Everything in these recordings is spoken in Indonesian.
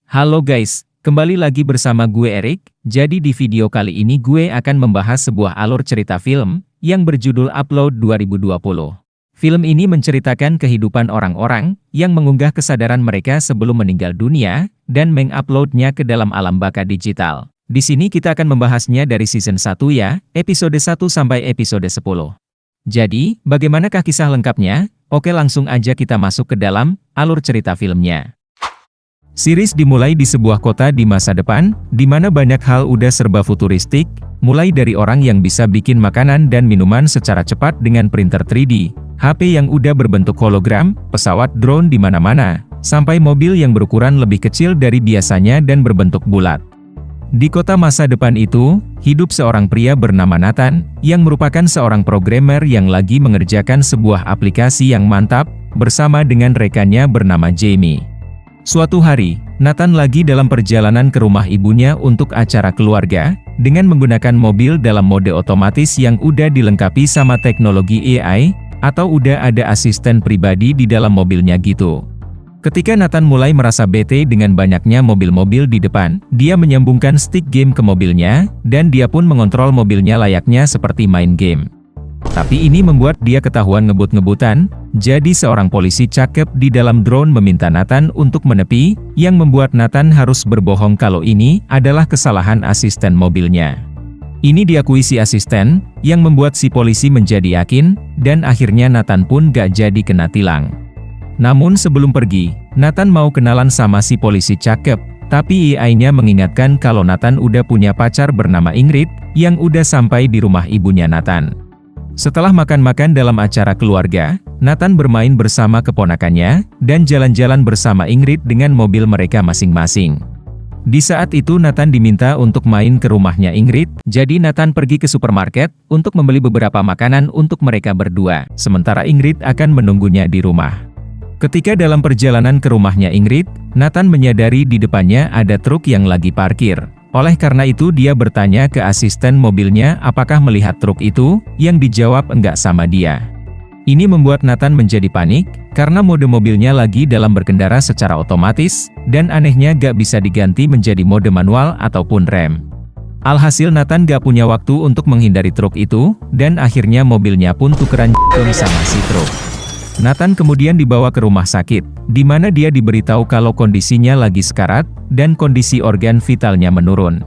Halo guys, kembali lagi bersama gue Erik. Jadi di video kali ini gue akan membahas sebuah alur cerita film yang berjudul Upload 2020. Film ini menceritakan kehidupan orang-orang yang mengunggah kesadaran mereka sebelum meninggal dunia dan menguploadnya ke dalam alam baka digital. Di sini kita akan membahasnya dari season 1 ya, episode 1 sampai episode 10. Jadi, bagaimanakah kisah lengkapnya? Oke, langsung aja kita masuk ke dalam alur cerita filmnya. Series dimulai di sebuah kota di masa depan, di mana banyak hal udah serba futuristik, mulai dari orang yang bisa bikin makanan dan minuman secara cepat dengan printer 3D, HP yang udah berbentuk hologram, pesawat drone di mana-mana, sampai mobil yang berukuran lebih kecil dari biasanya dan berbentuk bulat. Di kota masa depan itu, hidup seorang pria bernama Nathan, yang merupakan seorang programmer yang lagi mengerjakan sebuah aplikasi yang mantap, bersama dengan rekannya bernama Jamie. Suatu hari, Nathan lagi dalam perjalanan ke rumah ibunya untuk acara keluarga, dengan menggunakan mobil dalam mode otomatis yang udah dilengkapi sama teknologi AI, atau udah ada asisten pribadi di dalam mobilnya gitu. Ketika Nathan mulai merasa bete dengan banyaknya mobil-mobil di depan, dia menyambungkan stick game ke mobilnya, dan dia pun mengontrol mobilnya layaknya seperti main game. Tapi ini membuat dia ketahuan ngebut-ngebutan, jadi seorang polisi cakep di dalam drone meminta Nathan untuk menepi, yang membuat Nathan harus berbohong kalau ini adalah kesalahan asisten mobilnya. Ini diakui si asisten, yang membuat si polisi menjadi yakin, dan akhirnya Nathan pun gak jadi kena tilang. Namun sebelum pergi, Nathan mau kenalan sama si polisi cakep, tapi AI-nya mengingatkan kalau Nathan udah punya pacar bernama Ingrid, yang udah sampai di rumah ibunya Nathan. Setelah makan-makan dalam acara keluarga, Nathan bermain bersama keponakannya, dan jalan-jalan bersama Ingrid dengan mobil mereka masing-masing. Di saat itu Nathan diminta untuk main ke rumahnya Ingrid, jadi Nathan pergi ke supermarket, untuk membeli beberapa makanan untuk mereka berdua, sementara Ingrid akan menunggunya di rumah. Ketika dalam perjalanan ke rumahnya Ingrid, Nathan menyadari di depannya ada truk yang lagi parkir. Oleh karena itu dia bertanya ke asisten mobilnya apakah melihat truk itu, yang dijawab enggak sama dia. Ini membuat Nathan menjadi panik, karena mode mobilnya lagi dalam berkendara secara otomatis, dan anehnya gak bisa diganti menjadi mode manual ataupun rem. Alhasil Nathan gak punya waktu untuk menghindari truk itu, dan akhirnya mobilnya pun tukeran sama si truk. Nathan kemudian dibawa ke rumah sakit, di mana dia diberitahu kalau kondisinya lagi sekarat, dan kondisi organ vitalnya menurun.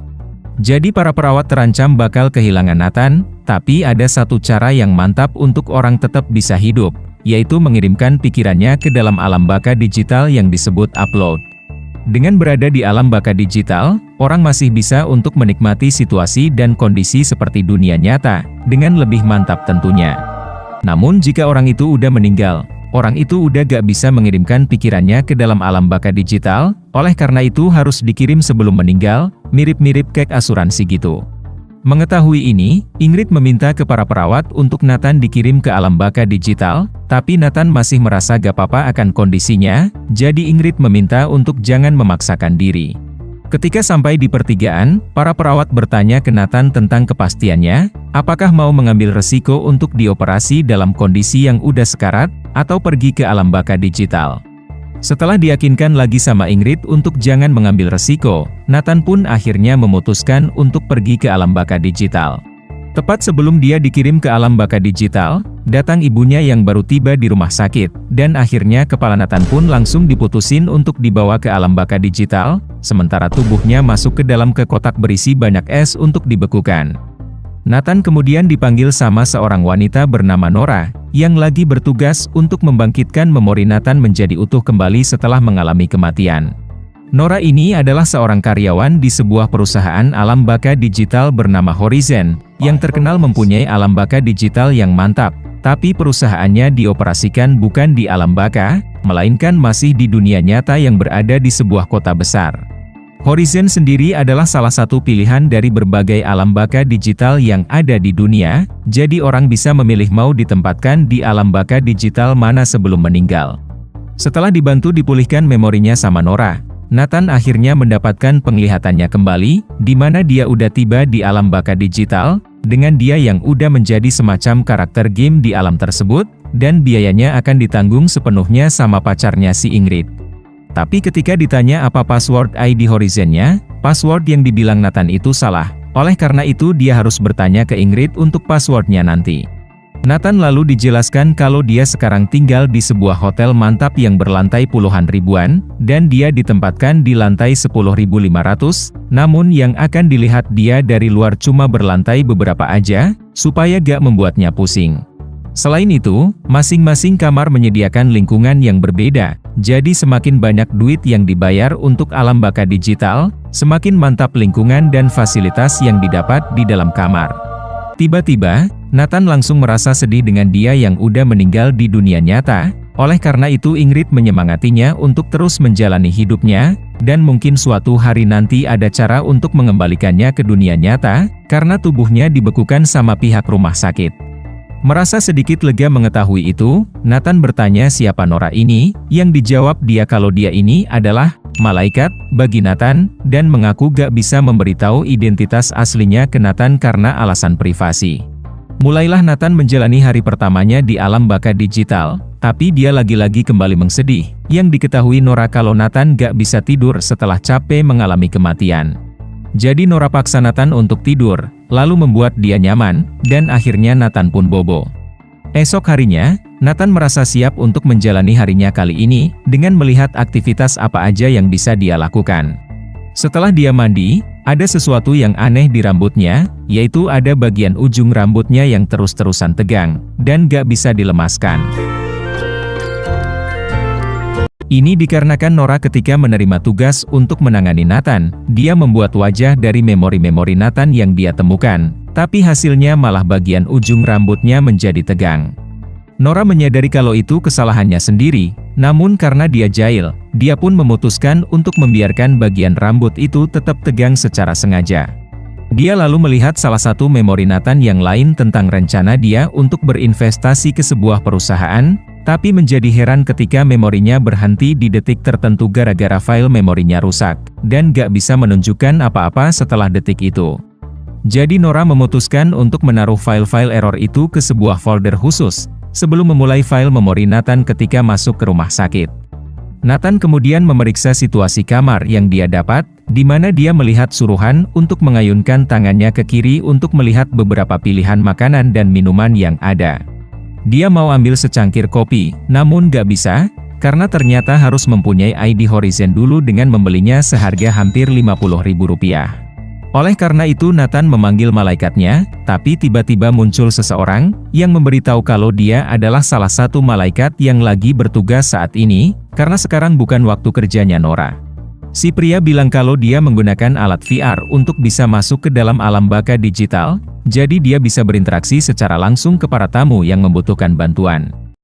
Jadi para perawat terancam bakal kehilangan Nathan, tapi ada satu cara yang mantap untuk orang tetap bisa hidup, yaitu mengirimkan pikirannya ke dalam alam baka digital yang disebut upload. Dengan berada di alam baka digital, orang masih bisa untuk menikmati situasi dan kondisi seperti dunia nyata, dengan lebih mantap tentunya. Namun jika orang itu udah meninggal, orang itu udah gak bisa mengirimkan pikirannya ke dalam alam baka digital, oleh karena itu harus dikirim sebelum meninggal, mirip-mirip kayak asuransi gitu. Mengetahui ini, Ingrid meminta ke para perawat untuk Nathan dikirim ke alam baka digital, tapi Nathan masih merasa gak apa-apa akan kondisinya, jadi Ingrid meminta untuk jangan memaksakan diri. Ketika sampai di pertigaan, para perawat bertanya ke Nathan tentang kepastiannya, apakah mau mengambil resiko untuk dioperasi dalam kondisi yang udah sekarat, atau pergi ke alam baka digital. Setelah diyakinkan lagi sama Ingrid untuk jangan mengambil resiko, Nathan pun akhirnya memutuskan untuk pergi ke alam baka digital. Tepat sebelum dia dikirim ke alam baka digital, datang ibunya yang baru tiba di rumah sakit, dan akhirnya kepala Nathan pun langsung diputusin untuk dibawa ke alam baka digital, sementara tubuhnya masuk ke dalam kotak berisi banyak es untuk dibekukan. Nathan kemudian dipanggil sama seorang wanita bernama Nora, yang lagi bertugas untuk membangkitkan memori Nathan menjadi utuh kembali setelah mengalami kematian. Nora ini adalah seorang karyawan di sebuah perusahaan alam baka digital bernama Horizon, yang terkenal mempunyai alam baka digital yang mantap, tapi perusahaannya dioperasikan bukan di alam baka, melainkan masih di dunia nyata yang berada di sebuah kota besar. Horizon sendiri adalah salah satu pilihan dari berbagai alam baka digital yang ada di dunia, jadi orang bisa memilih mau ditempatkan di alam baka digital mana sebelum meninggal. Setelah dibantu dipulihkan memorinya sama Nora, Nathan akhirnya mendapatkan penglihatannya kembali, di mana dia udah tiba di alam baka digital, dengan dia yang udah menjadi semacam karakter game di alam tersebut, dan biayanya akan ditanggung sepenuhnya sama pacarnya si Ingrid. Tapi ketika ditanya apa password ID Horizon-nya, password yang dibilang Nathan itu salah. Oleh karena itu dia harus bertanya ke Ingrid untuk passwordnya nanti. Nathan lalu dijelaskan kalau dia sekarang tinggal di sebuah hotel mantap yang berlantai puluhan ribuan, dan dia ditempatkan di lantai 10.500, namun yang akan dilihat dia dari luar cuma berlantai beberapa aja, supaya gak membuatnya pusing. Selain itu, masing-masing kamar menyediakan lingkungan yang berbeda, jadi semakin banyak duit yang dibayar untuk alam baka digital, semakin mantap lingkungan dan fasilitas yang didapat di dalam kamar. Tiba-tiba, Nathan langsung merasa sedih dengan dia yang udah meninggal di dunia nyata, oleh karena itu Ingrid menyemangatinya untuk terus menjalani hidupnya, dan mungkin suatu hari nanti ada cara untuk mengembalikannya ke dunia nyata, karena tubuhnya dibekukan sama pihak rumah sakit. Merasa sedikit lega mengetahui itu, Nathan bertanya siapa Nora ini, yang dijawab dia kalau dia ini adalah malaikat bagi Nathan, dan mengaku gak bisa memberitahu identitas aslinya ke Nathan karena alasan privasi. Mulailah Nathan menjalani hari pertamanya di alam baka digital, tapi dia lagi-lagi kembali mengsedih, yang diketahui Nora kalau Nathan gak bisa tidur setelah capek mengalami kematian. Jadi Nora paksa Nathan untuk tidur, lalu membuat dia nyaman, dan akhirnya Nathan pun bobo. Esok harinya, Nathan merasa siap untuk menjalani harinya kali ini, dengan melihat aktivitas apa aja yang bisa dia lakukan. Setelah dia mandi, ada sesuatu yang aneh di rambutnya, yaitu ada bagian ujung rambutnya yang terus-terusan tegang, dan gak bisa dilemaskan. Ini dikarenakan Nora ketika menerima tugas untuk menangani Nathan, dia membuat wajah dari memori-memori Nathan yang dia temukan, tapi hasilnya malah bagian ujung rambutnya menjadi tegang. Nora menyadari kalau itu kesalahannya sendiri, namun karena dia jahil, dia pun memutuskan untuk membiarkan bagian rambut itu tetap tegang secara sengaja. Dia lalu melihat salah satu memori Nathan yang lain tentang rencana dia untuk berinvestasi ke sebuah perusahaan, tapi menjadi heran ketika memorinya berhenti di detik tertentu gara-gara file memorinya rusak, dan gak bisa menunjukkan apa-apa setelah detik itu. Jadi Nora memutuskan untuk menaruh file-file error itu ke sebuah folder khusus, sebelum memulai file memori Nathan ketika masuk ke rumah sakit. Nathan kemudian memeriksa situasi kamar yang dia dapat, di mana dia melihat suruhan untuk mengayunkan tangannya ke kiri untuk melihat beberapa pilihan makanan dan minuman yang ada. Dia mau ambil secangkir kopi, namun gak bisa, karena ternyata harus mempunyai ID Horizon dulu dengan membelinya seharga hampir Rp50.000. Oleh karena itu Nathan memanggil malaikatnya, tapi tiba-tiba muncul seseorang, yang memberitahu kalau dia adalah salah satu malaikat yang lagi bertugas saat ini, karena sekarang bukan waktu kerjanya Nora. Si pria bilang kalau dia menggunakan alat VR untuk bisa masuk ke dalam alam baka digital, jadi dia bisa berinteraksi secara langsung ke para tamu yang membutuhkan bantuan.